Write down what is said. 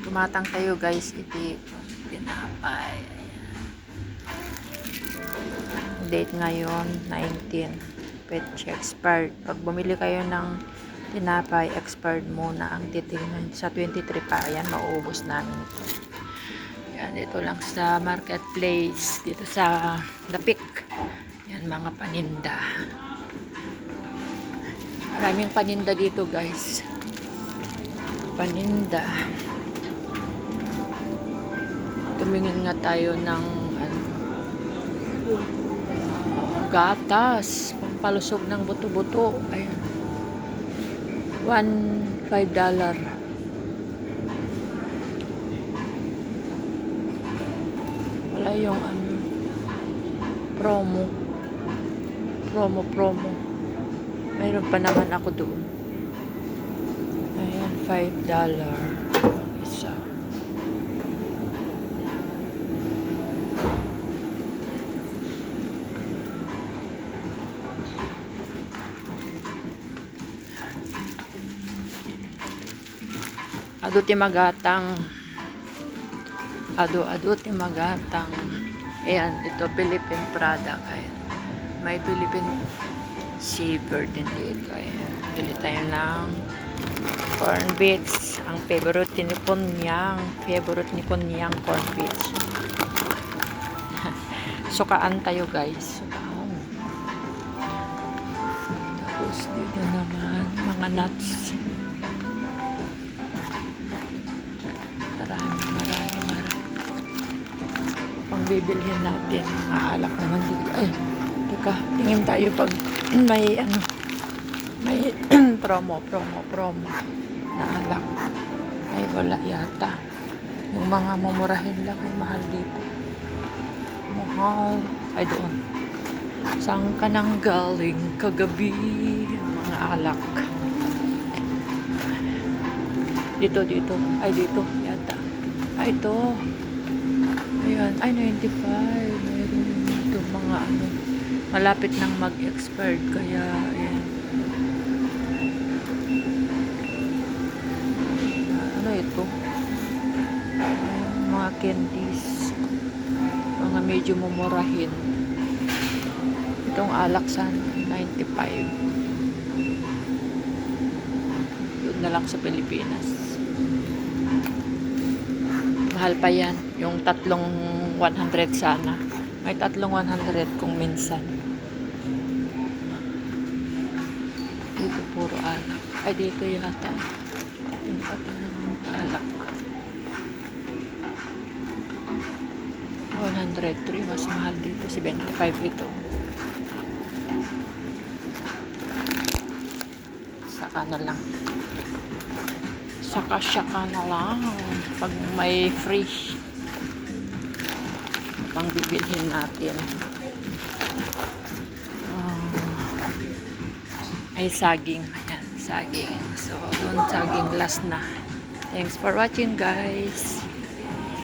Tumatang tayo guys, iti tinapay. Date ngayon 19, petsa expired. Pag bumili kayo ng tinapay, expired muna ang titingnan. Sa 23 pa, ayan, mauubos namin ito. Yan, dito lang sa marketplace, dito sa Dapik. Yan, mga paninda. Maraming paninda dito guys. Paninda. Tumingin nga tayo ng gatas, pampalusog ng buto-buto. Ayan. $5. Wala yung promo. Mayroon pa naman ako doon. Ayan, $5 isa. Ado timagatang. Ado timagatang. Ayan, ito Philippine product. Ayan. May Philippine seabird din dito. Ayan. Bili tayo ng corn beets. Ang favorite ni Kunyang. Corn beets. Sukaan tayo guys. Sukaan. Tapos dito naman mga nuts. Marami. Pang bibilhin natin. Maalak naman dito. Ay, teka. Tingin tayo pag may may promo na alak. Ay, wala yata. Yung mga mumurahin lang ay mahal dito. Mahal. Ay, doon. Saan ka nang galing kagabi? Mga alak. Dito. Ay, dito. Yata. Ay, ito. Ayan. Ay, 95. Mayroon dito mga malapit nang mag-expired. Kaya, ayan. Ano ito? Mga candies. Mga medyo mumurahin. Itong alak sa 95. Doon na lang sa Pilipinas. Mahal pa yan. Yung tatlong 100 sana. May tatlong 100 kung minsan. Dito puro alak. Ay, dito yata. Yung alak. 103. Mas mahal dito. 75 ito. Saka na lang. Saka na lang. Pag may free. Pang bibilhin natin. Ay, saging. Ayan, saging. So, doon saging last na. Thanks for watching guys.